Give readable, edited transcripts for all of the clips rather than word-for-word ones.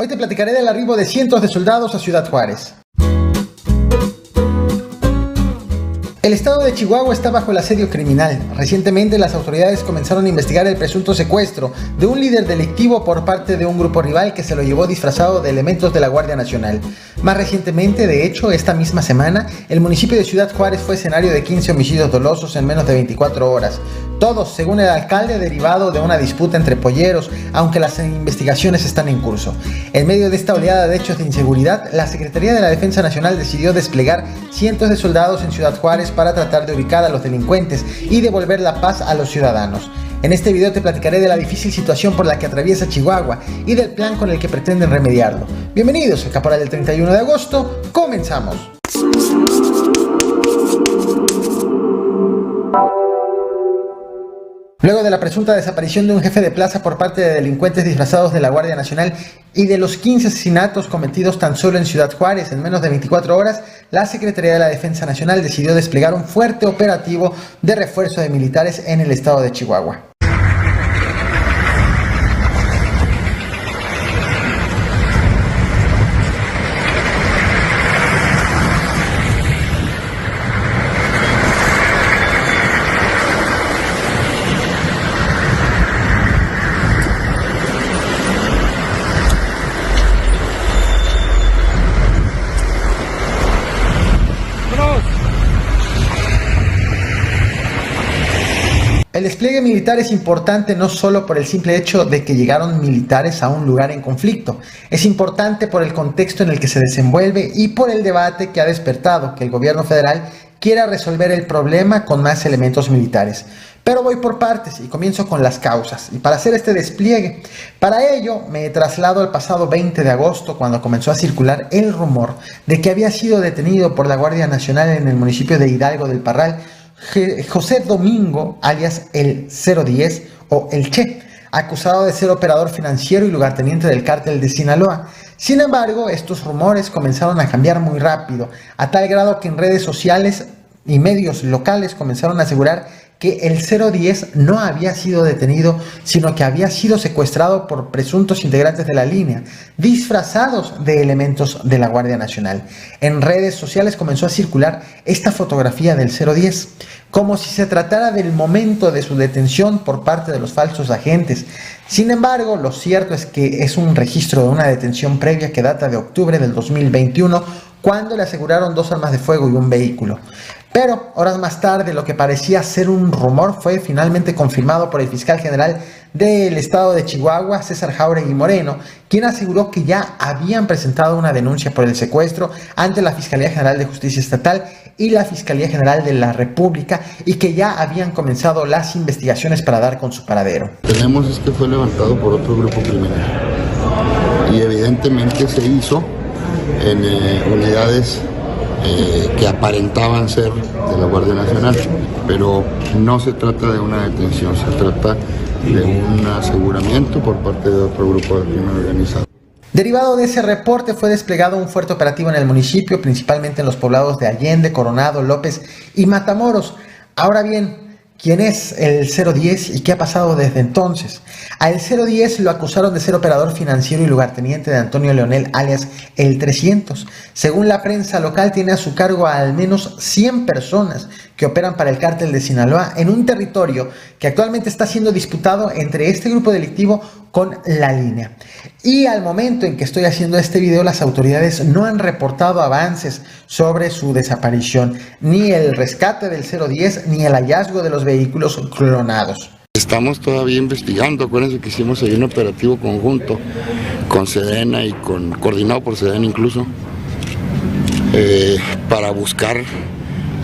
Hoy te platicaré del arribo de cientos de soldados a Ciudad Juárez. El estado de Chihuahua está bajo el asedio criminal. Recientemente las autoridades comenzaron a investigar el presunto secuestro de un líder delictivo por parte de un grupo rival que se lo llevó disfrazado de elementos de la Guardia Nacional. Más recientemente, de hecho, esta misma semana, el municipio de Ciudad Juárez fue escenario de 15 homicidios dolosos en menos de 24 horas. Todos, según el alcalde, derivado de una disputa entre polleros, aunque las investigaciones están en curso. En medio de esta oleada de hechos de inseguridad, la Secretaría de la Defensa Nacional decidió desplegar cientos de soldados en Ciudad Juárez para tratar de ubicar a los delincuentes y devolver la paz a los ciudadanos. En este video te platicaré de la difícil situación por la que atraviesa Chihuahua y del plan con el que pretenden remediarlo. Bienvenidos al Caporal del 31 de agosto, comenzamos. Luego de la presunta desaparición de un jefe de plaza por parte de delincuentes disfrazados de la Guardia Nacional y de los 15 asesinatos cometidos tan solo en Ciudad Juárez en menos de 24 horas, la Secretaría de la Defensa Nacional decidió desplegar un fuerte operativo de refuerzo de militares en el estado de Chihuahua. El despliegue militar es importante no solo por el simple hecho de que llegaron militares a un lugar en conflicto, es importante por el contexto en el que se desenvuelve y por el debate que ha despertado que el gobierno federal quiera resolver el problema con más elementos militares. Pero voy por partes y comienzo con las causas. Y para hacer este despliegue, para ello me traslado al pasado 20 de agosto cuando comenzó a circular el rumor de que había sido detenido por la Guardia Nacional en el municipio de Hidalgo del Parral José Domingo, alias el 010 o el Che, acusado de ser operador financiero y lugarteniente del cártel de Sinaloa. Sin embargo, estos rumores comenzaron a cambiar muy rápido, a tal grado que en redes sociales y medios locales comenzaron a asegurar que el 010 no había sido detenido, sino que había sido secuestrado por presuntos integrantes de la línea, disfrazados de elementos de la Guardia Nacional. En redes sociales comenzó a circular esta fotografía del 010, como si se tratara del momento de su detención por parte de los falsos agentes. Sin embargo, lo cierto es que es un registro de una detención previa que data de octubre del 2021, cuando le aseguraron 2 armas de fuego y un vehículo. Pero horas más tarde, lo que parecía ser un rumor fue finalmente confirmado por el fiscal general del estado de Chihuahua, César Jauregui Moreno, quien aseguró que ya habían presentado una denuncia por el secuestro ante la Fiscalía General de Justicia Estatal y la Fiscalía General de la República y que ya habían comenzado las investigaciones para dar con su paradero. Tenemos es que fue levantado por otro grupo criminal y evidentemente se hizo en unidades que aparentaban ser de la Guardia Nacional, pero no se trata de una detención, se trata de un aseguramiento por parte de otro grupo de crimen organizado. Derivado de ese reporte fue desplegado un fuerte operativo en el municipio, principalmente en los poblados de Allende, Coronado, López y Matamoros. Ahora bien, ¿quién es el 010 y qué ha pasado desde entonces? A el 010 lo acusaron de ser operador financiero y lugarteniente de Antonio Leonel, alias el 300. Según la prensa local, tiene a su cargo a al menos 100 personas que operan para el cártel de Sinaloa en un territorio que actualmente está siendo disputado entre este grupo delictivo con la línea. Y al momento en que estoy haciendo este video, las autoridades no han reportado avances sobre su desaparición, ni el rescate del 010, ni el hallazgo de los vehículos clonados. Estamos todavía investigando. Acuérdense que hicimos ahí un operativo conjunto con Sedena y coordinado por Sedena incluso, para buscar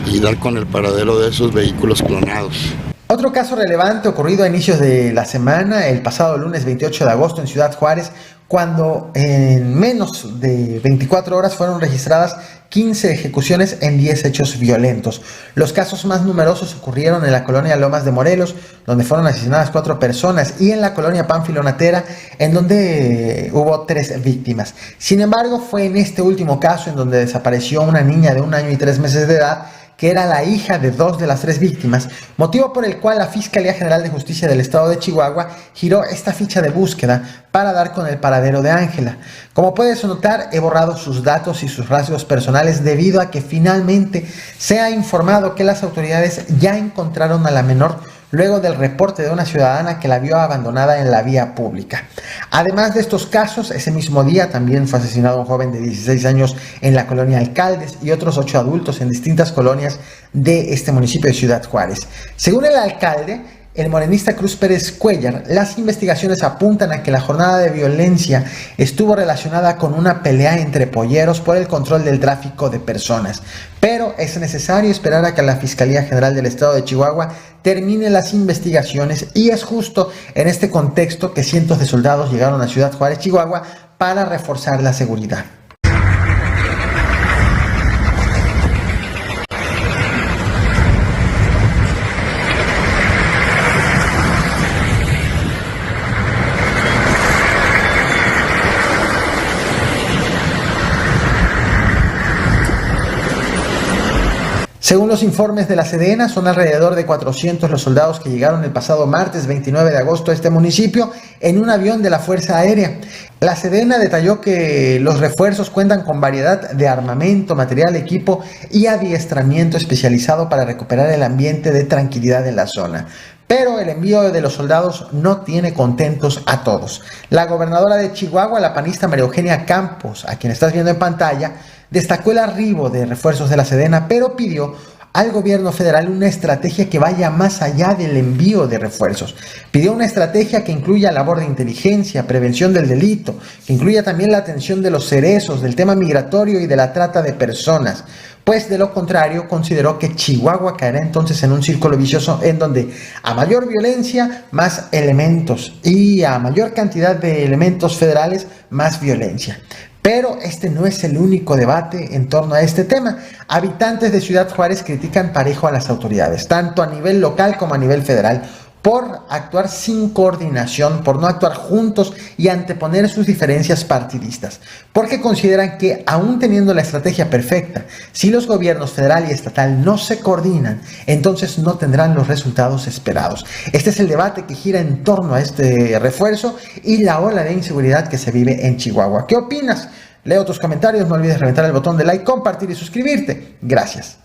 y dar con el paradero de esos vehículos clonados. Otro caso relevante ocurrido a inicios de la semana, el pasado lunes 28 de agosto en Ciudad Juárez, cuando en menos de 24 horas fueron registradas 15 ejecuciones en 10 hechos violentos. Los casos más numerosos ocurrieron en la colonia Lomas de Morelos, donde fueron asesinadas 4 personas, y en la colonia Pánfilo Natera, en donde hubo 3 víctimas. Sin embargo, fue en este último caso, en donde desapareció una niña de 1 año y 3 meses de edad, que era la hija de 2 de las 3 víctimas, motivo por el cual la Fiscalía General de Justicia del Estado de Chihuahua giró esta ficha de búsqueda para dar con el paradero de Ángela. Como puedes notar, he borrado sus datos y sus rasgos personales debido a que finalmente se ha informado que las autoridades ya encontraron a la menor luego del reporte de una ciudadana que la vio abandonada en la vía pública. Además de estos casos, ese mismo día también fue asesinado un joven de 16 años en la colonia Alcaldes y otros 8 adultos en distintas colonias de este municipio de Ciudad Juárez. Según el alcalde, el morenista Cruz Pérez Cuellar, las investigaciones apuntan a que la jornada de violencia estuvo relacionada con una pelea entre polleros por el control del tráfico de personas. Pero es necesario esperar a que la Fiscalía General del Estado de Chihuahua termine las investigaciones, y es justo en este contexto que cientos de soldados llegaron a Ciudad Juárez, Chihuahua, para reforzar la seguridad. Según los informes de la Sedena, son alrededor de 400 los soldados que llegaron el pasado martes 29 de agosto a este municipio en un avión de la Fuerza Aérea. La Sedena detalló que los refuerzos cuentan con variedad de armamento, material, equipo y adiestramiento especializado para recuperar el ambiente de tranquilidad en la zona. Pero el envío de los soldados no tiene contentos a todos. La gobernadora de Chihuahua, la panista María Eugenia Campos, a quien estás viendo en pantalla, destacó el arribo de refuerzos de la Sedena, pero pidió al gobierno federal una estrategia que vaya más allá del envío de refuerzos. Pidió una estrategia que incluya labor de inteligencia, prevención del delito, que incluya también la atención de los cerezos, del tema migratorio y de la trata de personas. Pues de lo contrario, consideró que Chihuahua caerá entonces en un círculo vicioso en donde a mayor violencia, más elementos, y a mayor cantidad de elementos federales, más violencia. Pero este no es el único debate en torno a este tema. Habitantes de Ciudad Juárez critican parejo a las autoridades, tanto a nivel local como a nivel federal, por actuar sin coordinación, por no actuar juntos y anteponer sus diferencias partidistas, porque consideran que, aún teniendo la estrategia perfecta, si los gobiernos federal y estatal no se coordinan, entonces no tendrán los resultados esperados. Este es el debate que gira en torno a este refuerzo y la ola de inseguridad que se vive en Chihuahua. ¿Qué opinas? Leo tus comentarios, no olvides reventar el botón de like, compartir y suscribirte. Gracias.